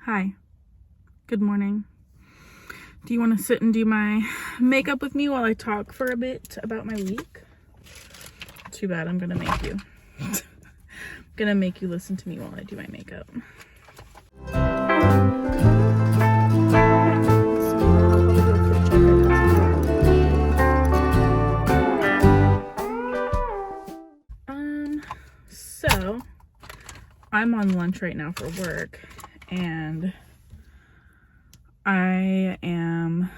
Hi, good morning. Do you want to sit and do my makeup with me while I talk for a bit about my week? Too bad, I'm gonna make you. I'm gonna make you listen to me while I do my makeup. So I'm on lunch right now for work, and I am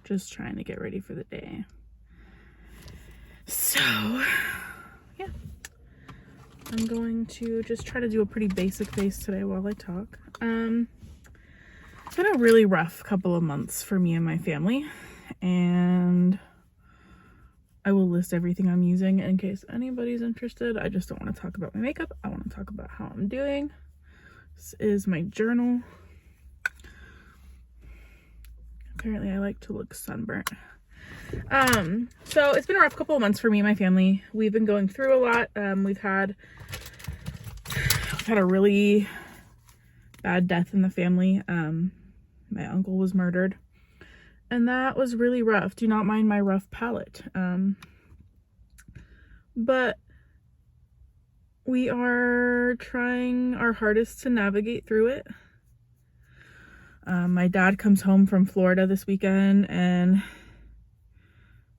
just trying to get ready for the day. So, yeah. I'm going to just try to do a pretty basic face today while I talk. It's been a really rough couple of months for me and my family, and I will list everything I'm using in case anybody's interested. I just don't want to talk about my makeup. I want to talk about how I'm doing. This is my journal. Apparently I like to look sunburnt. So it's been a rough couple of months for me and my family. We've been going through a lot. We've had a really bad death in the family. My uncle was murdered, and that was really rough. Do not mind my rough palette. But we are trying our hardest to navigate through it. My dad comes home from Florida this weekend, and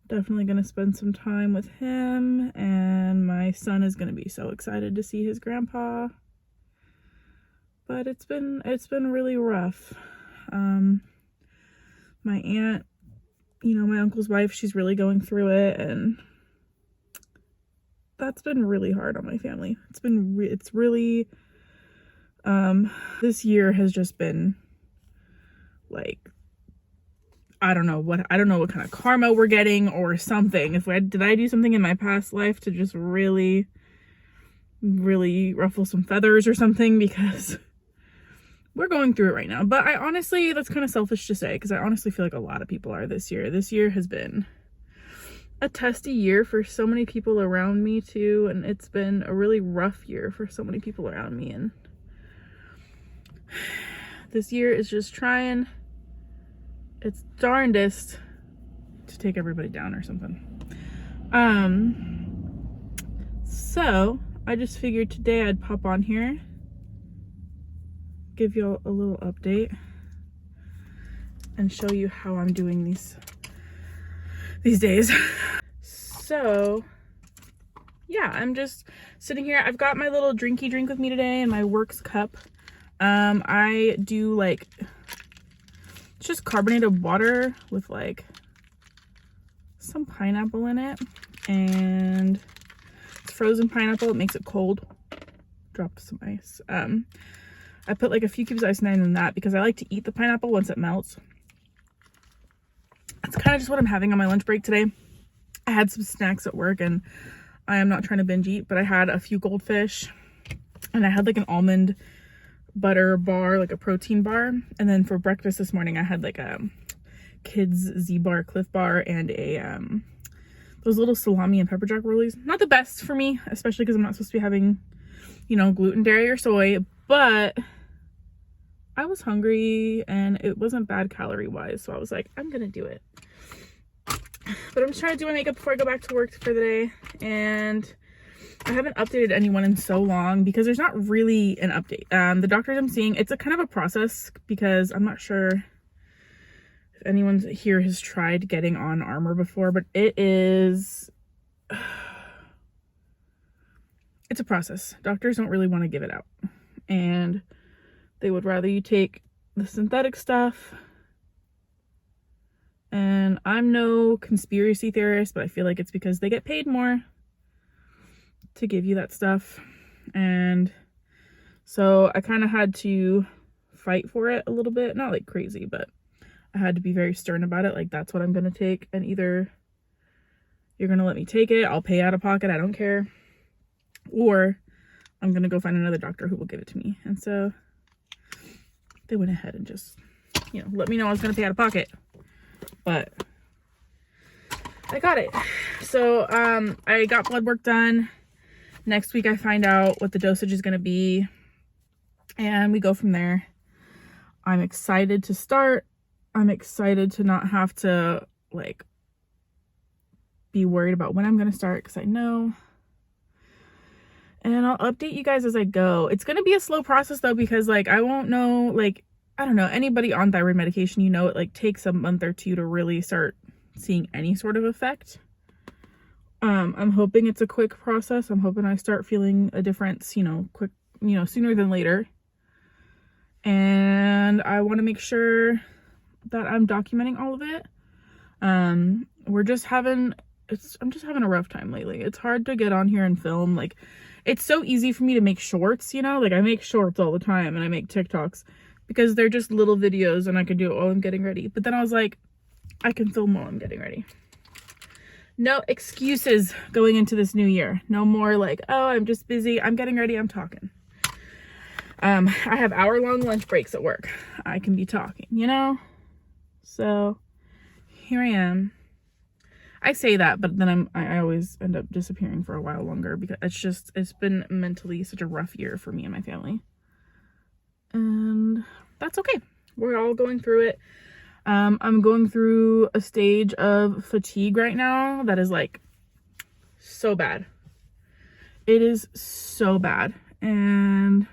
definitely going to spend some time with him, and my son is going to be so excited to see his grandpa. But it's been really rough. My aunt, my uncle's wife, she's really going through it, and that's been really hard on my family. It's really this year has just been like, I don't know what kind of karma we're getting or something. Did I do something in my past life to just really, really ruffle some feathers or something? Because we're going through it right now. But I honestly, that's kind of selfish to say, because I honestly feel like a lot of people are this year. This year has been a testy year for so many people around me too, and it's been a really rough year for so many people around me, and this year is just trying its darndest to take everybody down or something. So I just figured today I'd pop on here, give you a little update, and show you how I'm doing these days. So yeah, I'm just sitting here. I've got my little drinky drink with me today in my works cup. I do it's just carbonated water with like some pineapple in it, and it's frozen pineapple. It makes it cold. Dropped some ice. I put like a few cubes of ice in that because I like to eat the pineapple once it melts. That's kind of just what I'm having on my lunch break today. I had some snacks at work, and I am not trying to binge eat, but I had a few goldfish, and I had like an almond butter bar, like a protein bar. And then for breakfast this morning, I had like a kids Z-bar, Cliff Bar, and those little salami and pepper jack rollies. Not the best for me, especially because I'm not supposed to be having, gluten, dairy, or soy, but I was hungry and it wasn't bad calorie wise, so I was like, I'm gonna do it. But I'm just trying to do my makeup before I go back to work for the day, and I haven't updated anyone in so long because there's not really an update. The doctors I'm seeing, it's a kind of a process because I'm not sure if anyone here has tried getting on Armor before, but it's a process. Doctors don't really want to give it out, and they would rather you take the synthetic stuff. And I'm no conspiracy theorist, but I feel like it's because they get paid more to give you that stuff. And so I kind of had to fight for it a little bit. Not like crazy, but I had to be very stern about it. Like, that's what I'm going to take. And either you're going to let me take it, I'll pay out of pocket, I don't care. Or I'm going to go find another doctor who will give it to me. And so they went ahead and just, let me know I was going to pay out of pocket. But I got it. So I got blood work done. Next week I find out what the dosage is going to be. and we go from there. I'm excited to start. I'm excited to not have to like be worried about when I'm going to start, because I know. And I'll update you guys as I go. It's going to be a slow process though, because like I won't know, like, I don't know, anybody on thyroid medication, you know, it like takes a month or two to really start seeing any sort of effect. I'm hoping it's a quick process. I'm hoping I start feeling a difference, you know, quick, you know, sooner than later. And I want to make sure that I'm documenting all of it. I'm just having a rough time lately. It's hard to get on here and film. Like, it's so easy for me to make shorts, you know, like I make shorts all the time and I make TikToks because they're just little videos and I can do it while I'm getting ready. But then I was like, I can film while I'm getting ready. No excuses going into this new year. No more like, oh, I'm just busy. I'm getting ready. I'm talking. I have hour-long lunch breaks at work. I can be talking, you know? So here I am. I say that, but then I always end up disappearing for a while longer because it's been mentally such a rough year for me and my family. And that's okay. We're all going through it. I'm going through a stage of fatigue right now that is like so bad. It is so bad. And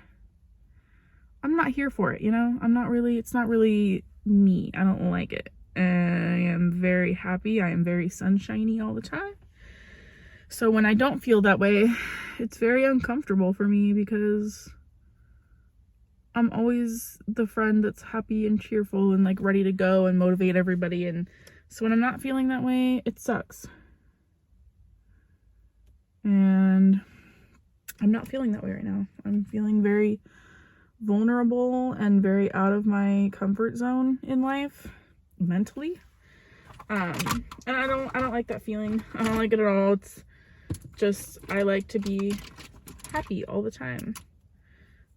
I'm not here for it, you know? It's not really me. I don't like it. I am very happy. I am very sunshiny all the time. So when I don't feel that way, it's very uncomfortable for me because I'm always the friend that's happy and cheerful and like ready to go and motivate everybody. And so when I'm not feeling that way, it sucks. And I'm not feeling that way right now. I'm feeling very vulnerable and very out of my comfort zone in life mentally. And I don't like that feeling. I don't like it at all. It's just, I like to be happy all the time.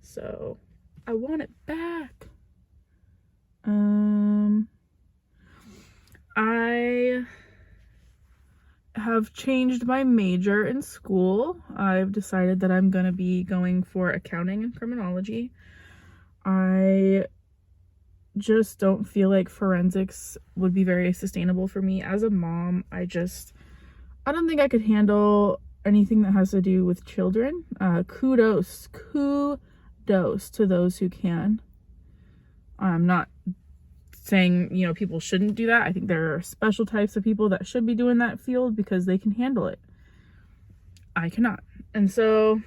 So I want it back. I have changed my major in school. I've decided that I'm going to be going for accounting and criminology. I just don't feel like forensics would be very sustainable for me as a mom. I don't think I could handle anything that has to do with children. Kudos to those who can. I'm not saying, you know, people shouldn't do that. I think there are special types of people that should be doing that field because they can handle it. I cannot. And so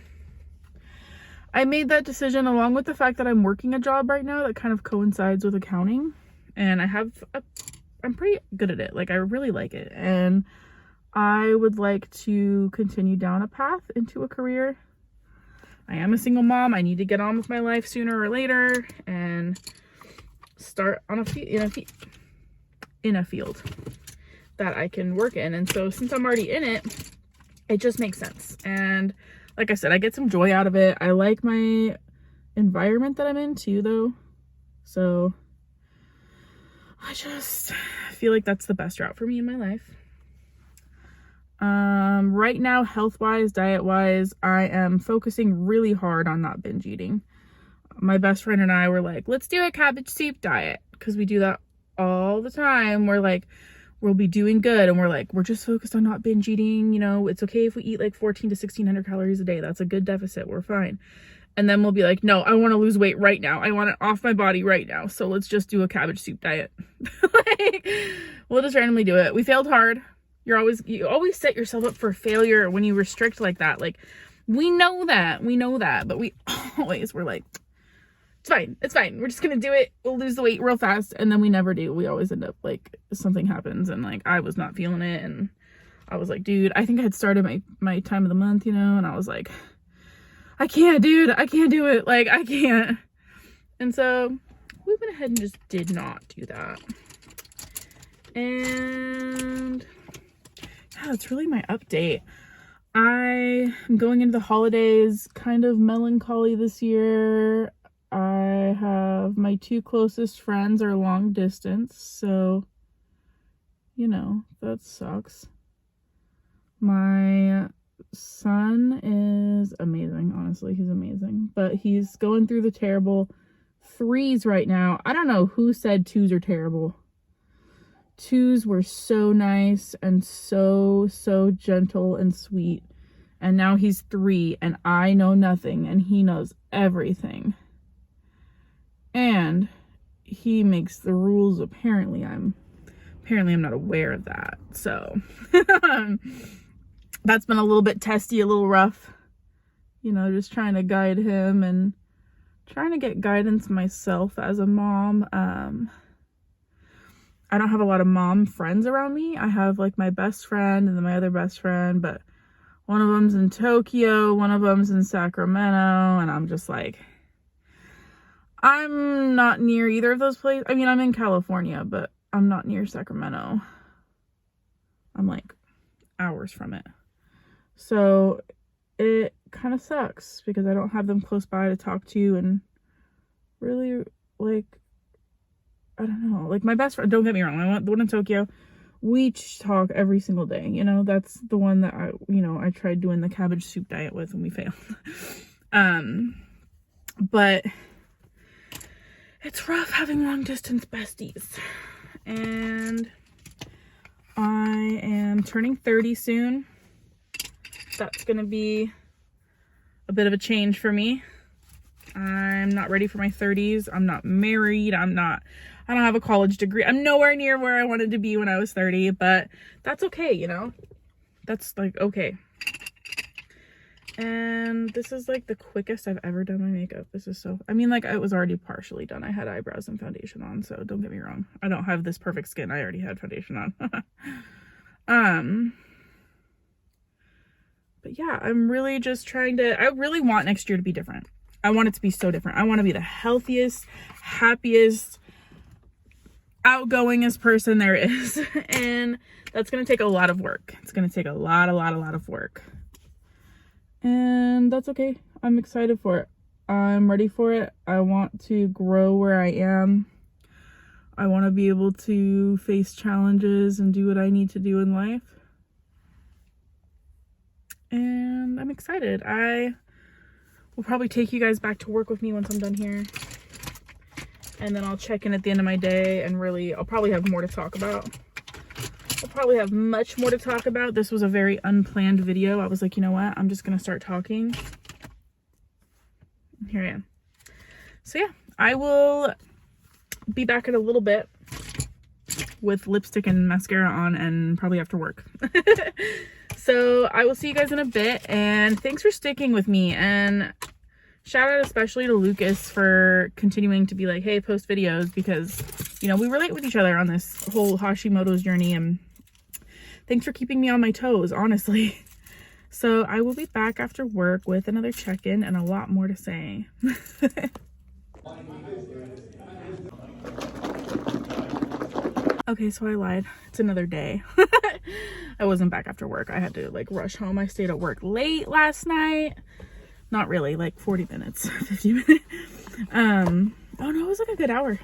I made that decision along with the fact that I'm working a job right now that kind of coincides with accounting, and I'm pretty good at it. Like, I really like it, and I would like to continue down a path into a career. I am a single mom. I need to get on with my life sooner or later and start on in a field that I can work in. And so since I'm already in it, it just makes sense. And like I said, I get some joy out of it. I like my environment that I'm in too, though. So I just feel like that's the best route for me in my life. Right now, health-wise, diet-wise, I am focusing really hard on not binge eating. My best friend and I were like, let's do a cabbage soup diet, because we do that all the time. We're like, we'll be doing good, and we're like, we're just focused on not binge eating. You know, it's okay if we eat like 14 to 1600 calories a day. That's a good deficit. We're fine. And then we'll be like, no, I want to lose weight right now. I want it off my body right now. So let's just do a cabbage soup diet. Like, we'll just randomly do it. We failed hard. You always set yourself up for failure when you restrict like that. Like, we know that, but we always were like, it's fine. We're just going to do it. We'll lose the weight real fast. And then we never do. We always end up like something happens, and like, I was not feeling it. And I was like, dude, I think I had started my time of the month, you know, and I was like, I can't, dude, I can't do it. Like, I can't. And so we went ahead and just did not do that. And yeah, that's really my update. I am going into the holidays kind of melancholy this year. I have my two closest friends are long distance, so, you know, that sucks. My son is amazing. Honestly, he's amazing. But he's going through the terrible 3s right now. I don't know who said 2s are terrible. 2s were so nice and so gentle and sweet. And now he's 3 and I know nothing and he knows everything. And he makes the rules. Apparently I'm not aware of that. So that's been a little bit testy, a little rough. You know, just trying to guide him and trying to get guidance myself as a mom. I don't have a lot of mom friends around me. I have like my best friend and then my other best friend, but one of them's in Tokyo, one of them's in Sacramento, and I'm just like, I'm not near either of those places. I mean, I'm in California, but I'm not near Sacramento. I'm like hours from it. So it kind of sucks because I don't have them close by to talk to and really, like, I don't know, like my best friend, don't get me wrong, the one in Tokyo, we talk every single day, you know, that's the one that I tried doing the cabbage soup diet with and we failed. But it's rough having long distance besties. And I am turning 30 soon. That's gonna be a bit of a change for me. I'm not ready for my 30s. I'm not married. I don't have a college degree. I'm nowhere near where I wanted to be when I was 30, but that's okay, you know? That's like, okay. And this is like the quickest I've ever done my makeup. This is so, I mean, like it was already partially done. I had eyebrows and foundation on, so don't get me wrong. I don't have this perfect skin. I already had foundation on. But yeah, I'm really just trying to, I really want next year to be different. I want it to be so different. I want to be the healthiest, happiest, outgoingest person there is. And that's going to take a lot of work. It's going to take a lot of work. And that's okay. I'm excited for it. I'm ready for it. I want to grow where I am. I want to be able to face challenges and do what I need to do in life. And I'm excited. I will probably take you guys back to work with me once I'm done here. And then I'll check in at the end of my day and really, I'll probably have more to talk about. I'll probably have much more to talk about. This was a very unplanned video. I was like, you know what? I'm just going to start talking. And here I am. So yeah, I will be back in a little bit with lipstick and mascara on and probably after work. So I will see you guys in a bit, and thanks for sticking with me, and shout out especially to Lucas for continuing to be like, hey, post videos, because, you know, we relate with each other on this whole Hashimoto's journey, and thanks for keeping me on my toes, honestly. So I will be back after work with another check-in and a lot more to say. Okay, so I lied. It's another day. I wasn't back after work. I had to like rush home. I stayed at work late last night. Not really, like 40 minutes, 50 minutes. Oh no, it was like a good hour.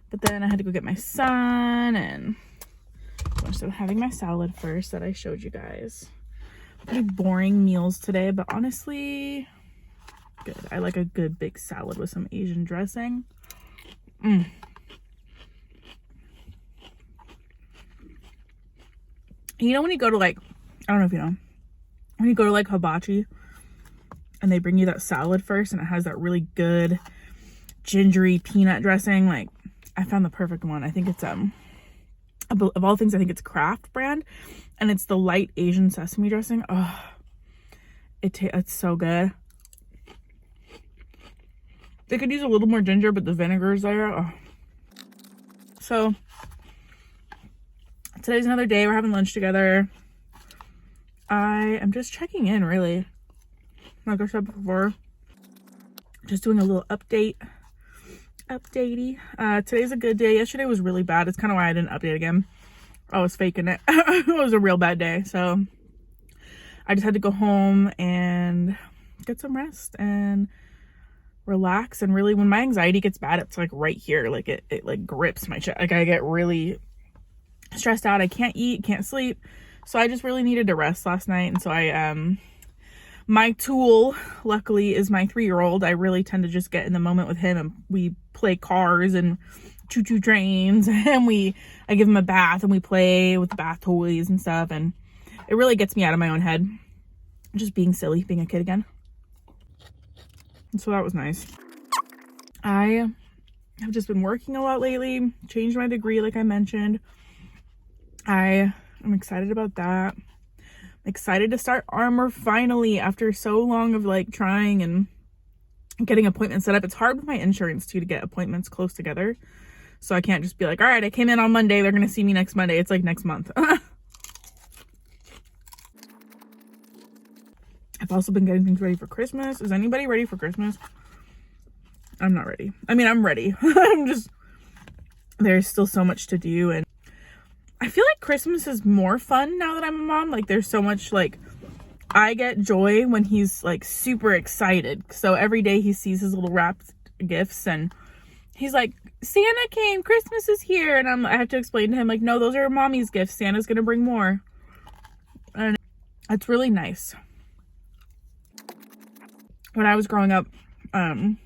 But then I had to go get my son and so having my salad first that I showed you guys. Pretty boring meals today, but honestly, good. I like a good big salad with some Asian dressing. You know when you go to like, I don't know if you know, when you go to like hibachi and they bring you that salad first and it has that really good gingery peanut dressing, like I found the perfect one. I think it's of all things, I think it's Kraft brand, and it's the light Asian sesame dressing. Oh, it's so good. They could use a little more ginger, but the vinegar is there. Oh. So today's another day. We're having lunch together. I am just checking in, really. Like I said before, just doing a little updatey. Today's a good day. Yesterday was really bad. It's kind of why I didn't update again. I was faking it. It was a real bad day. So I just had to go home and get some rest and relax. And really, when my anxiety gets bad, it's like right here. Like it like grips my chest. Like I get really stressed out. I can't eat, can't sleep. So I just really needed to rest last night. And so my tool, luckily, is my 3-year-old. I really tend to just get in the moment with him, and we play cars and choo-choo trains, and I give him a bath and we play with the bath toys and stuff, and it really gets me out of my own head. Just being silly, being a kid again. And so that was nice. I have just been working a lot lately, changed my degree like I mentioned. I am excited about that. Excited to start armor finally after so long of like trying and getting appointments set up. It's hard with my insurance too to get appointments close together, so I can't just be like, all right, I came in on Monday, they're gonna see me next Monday. It's like next month. I've also been getting things ready for Christmas. Is anybody ready for Christmas? I'm not ready. I mean, I'm ready. There's still so much to do, and I feel like Christmas is more fun now that I'm a mom. Like, there's so much, like, I get joy when he's, like, super excited. So every day he sees his little wrapped gifts, and he's like, Santa came, Christmas is here. And I have to explain to him, like, no, those are mommy's gifts. Santa's gonna bring more. And it's really nice. When I was growing up, when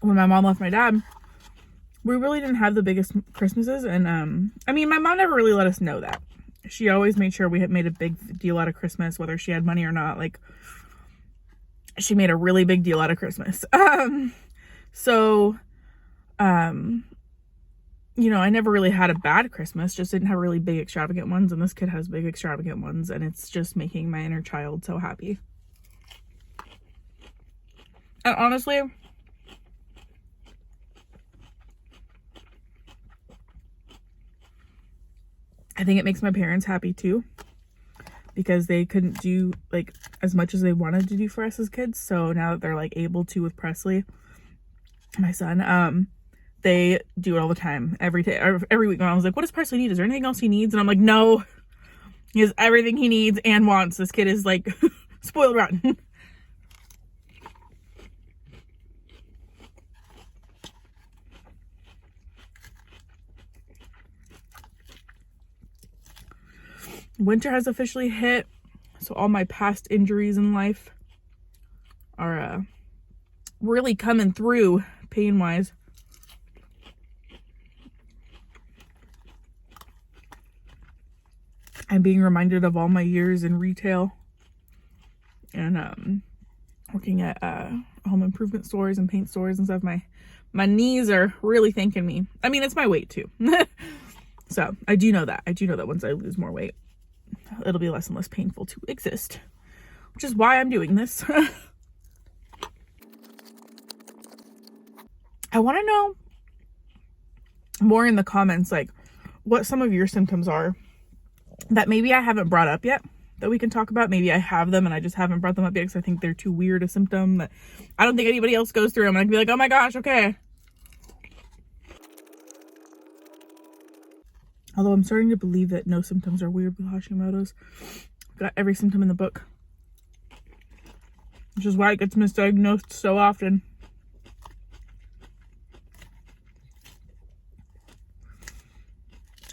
my mom left my dad, we really didn't have the biggest Christmases. And I mean, my mom never really let us know that. She always made sure we had made a big deal out of Christmas, whether she had money or not. Like, she made a really big deal out of Christmas. You know, I never really had a bad Christmas, just didn't have really big extravagant ones. And this kid has big extravagant ones, and it's just making my inner child so happy. And honestly, I think it makes my parents happy too, because they couldn't do like as much as they wanted to do for us as kids. So now that they're like able to with Presley, my son, they do it all the time. Every week my mom was like, what does Presley need? Is there anything else he needs? And I'm like, no, he has everything he needs and wants. This kid is like spoiled rotten. Winter has officially hit, so all my past injuries in life are really coming through pain-wise. I'm being reminded of all my years in retail and working at home improvement stores and paint stores and stuff. My knees are really thanking me. I mean, it's my weight too. So I do know that. I do know that once I lose more weight, it'll be less and less painful to exist, which is why I'm doing this. I want to know more in the comments, like what some of your symptoms are that maybe I haven't brought up yet that we can talk about. Maybe I have them and I just haven't brought them up yet because I think they're too weird a symptom that I don't think anybody else goes through them. And I can be like, oh my gosh, okay. Although I'm starting to believe that no symptoms are weird with Hashimoto's. I've got every symptom in the book, which is why it gets misdiagnosed so often.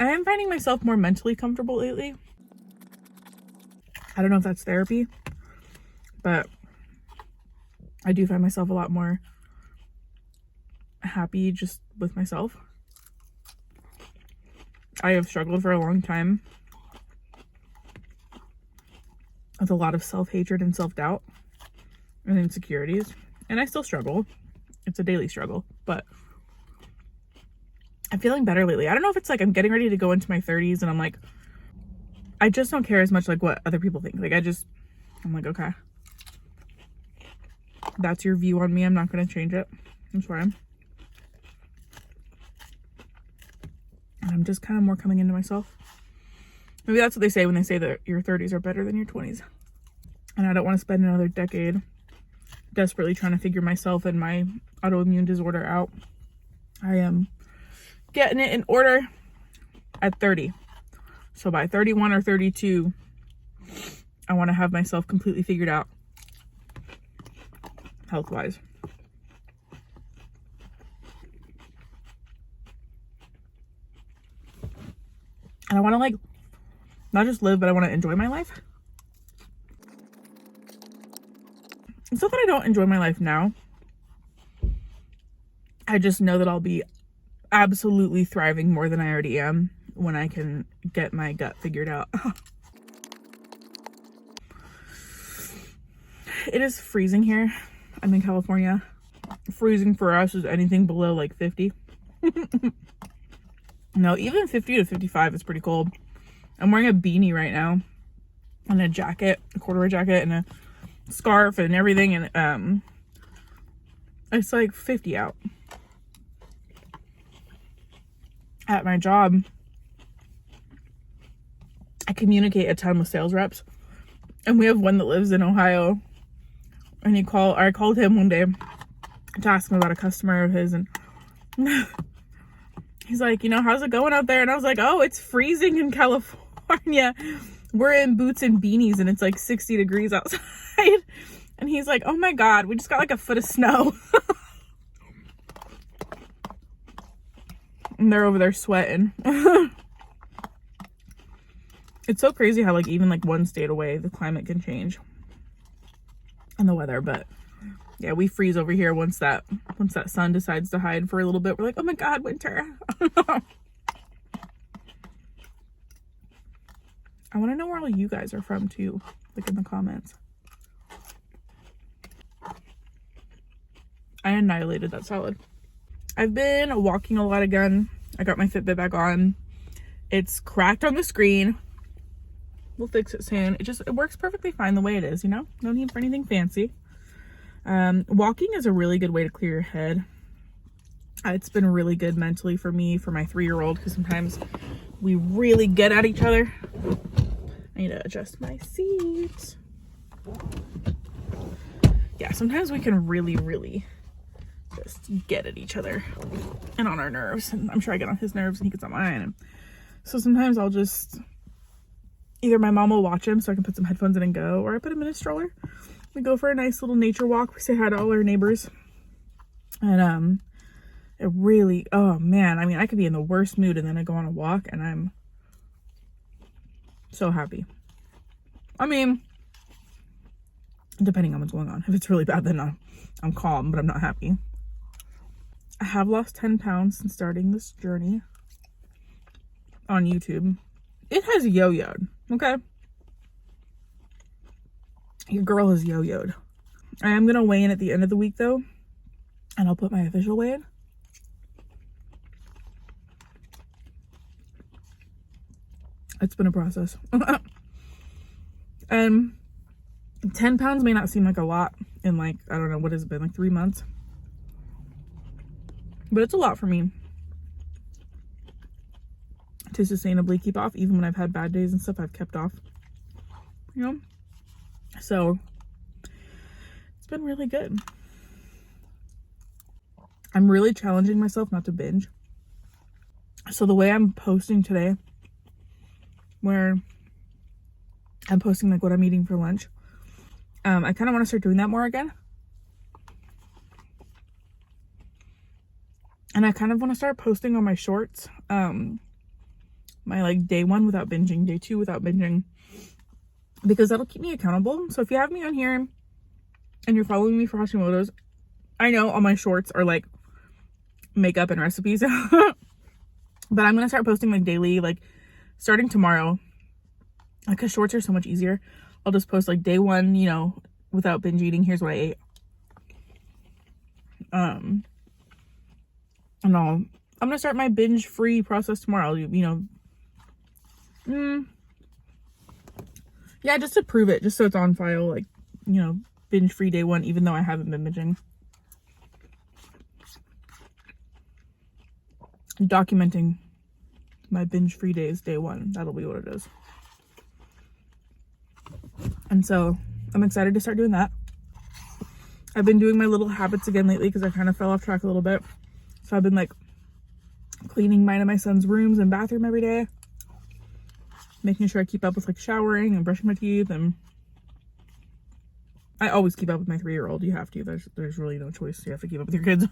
I am finding myself more mentally comfortable lately. I don't know if that's therapy, but I do find myself a lot more happy just with myself. I have struggled for a long time with a lot of self-hatred and self-doubt and insecurities, and I still struggle. It's a daily struggle, but I'm feeling better lately. I don't know if it's like I'm getting ready to go into my 30s and I'm like, I just don't care as much like what other people think. Like I'm like, okay, that's your view on me. I'm not going to change it. I'm sorry. And I'm just kind of more coming into myself. Maybe that's what they say when they say that your 30s are better than your 20s. And I don't want to spend another decade desperately trying to figure myself and my autoimmune disorder out. I am getting it in order at 30. So by 31 or 32, I want to have myself completely figured out health-wise. And I want to like not just live, but I want to enjoy my life. It's not that I don't enjoy my life now. I just know that I'll be absolutely thriving more than I already am when I can get my gut figured out. It is freezing here. I'm in California. Freezing for us is anything below like 50. No, even 50 to 55 is pretty cold. I'm wearing a beanie right now and a jacket, a corduroy jacket, and a scarf and everything, and it's like 50 out. At my job, I communicate a ton with sales reps, and we have one that lives in Ohio, and I called him one day to ask him about a customer of his, and he's like, how's it going out there? And I was like, oh, it's freezing in California. We're in boots and beanies and it's like 60 degrees outside. And he's like, oh my God, we just got like a foot of snow. And they're over there sweating. It's so crazy how like even like one state away, the climate can change and the weather. But yeah, we freeze over here once that sun decides to hide for a little bit. We're like, oh my God, winter. I want to know where all you guys are from too, like in the comments. I annihilated that salad. I've been walking a lot again. I got my Fitbit back on. It's cracked on the screen. We'll fix it soon. It works perfectly fine the way it is, no need for anything fancy. Walking is a really good way to clear your head. It's been really good mentally for me, for my 3-year-old, because sometimes we really get at each other. I need to adjust my seat. Yeah, sometimes we can really just get at each other and on our nerves. And I'm sure I get on his nerves and he gets on mine. And so sometimes I'll just, either my mom will watch him so I can put some headphones in and go, or I put him in a stroller. We go for a nice little nature walk. We say hi to all our neighbors. And it really, oh man, I mean, I could be in the worst mood and then I go on a walk and I'm so happy. I mean, depending on what's going on. If it's really bad, then I'm calm, but I'm not happy. I have lost 10 pounds since starting this journey on YouTube. It has yo-yoed, okay? Your girl has yo-yoed. I am going to weigh in at the end of the week, though, and I'll put my official weigh in. It's been a process. And 10 pounds may not seem like a lot in like, I don't know, what has it been, like 3 months? But it's a lot for me to sustainably keep off. Even when I've had bad days and stuff, I've kept off, so it's been really good. I'm really challenging myself not to binge. So the way I'm posting today, where I'm posting like what I'm eating for lunch, I kind of want to start doing that more again. And I kind of want to start posting on my shorts, my like day 1 without binging, day 2 without binging, because that'll keep me accountable. So if you have me on here and you're following me for Hashimoto's, I know all my shorts are like makeup and recipes, but I'm going to start posting like daily, like starting tomorrow, because shorts are so much easier. I'll just post like day 1, without binge eating. Here's what I ate. And I'm going to start my binge free process tomorrow, yeah, just to prove it, just so it's on file, like, binge free day 1, even though I haven't been binging. Documenting my binge free days day 1. That'll be what it is. And so I'm excited to start doing that. I've been doing my little habits again lately because I kind of fell off track a little bit. So I've been like cleaning mine and my son's rooms and bathroom every day, making sure I keep up with like showering and brushing my teeth. And I always keep up with my 3-year-old. You have to. There's really no choice. You have to keep up with your kids.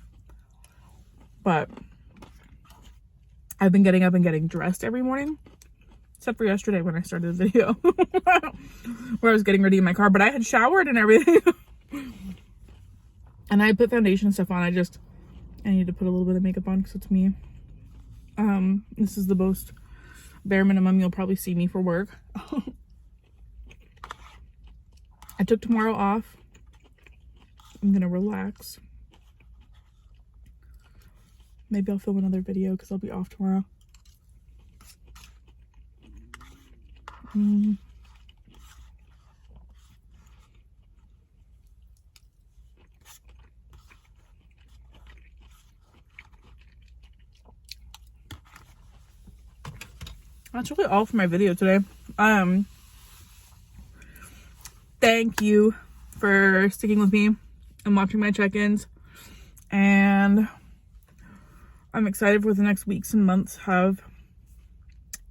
But I've been getting up and getting dressed every morning Except for yesterday when I started the video. Where I was getting ready in my car. But I had showered and everything. And I put foundation stuff on. I need to put a little bit of makeup on because it's me. This is the most bare minimum you'll probably see me for work. I took tomorrow off. I'm gonna relax. Maybe I'll film another video because I'll be off tomorrow. That's really all for my video today. Thank you for sticking with me and watching my check-ins, and I'm excited for what the next weeks and months have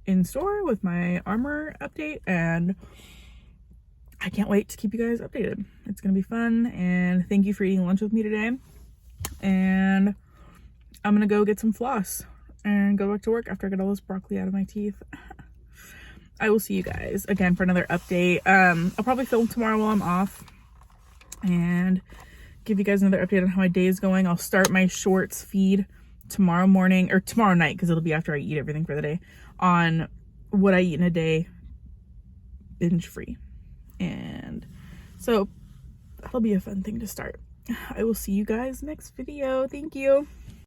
in store with my armor update, and I can't wait to keep you guys updated. It's gonna be fun, and thank you for eating lunch with me today. And I'm gonna go get some floss and go back to work after I get all this broccoli out of my teeth. I will see you guys again for another update. I'll probably film tomorrow while I'm off and give you guys another update on how my day is going. I'll start my shorts feed tomorrow morning, or tomorrow night, because it'll be after I eat everything for the day, on what I eat in a day, binge free. And so that'll be a fun thing to start. I will see you guys next video. Thank you.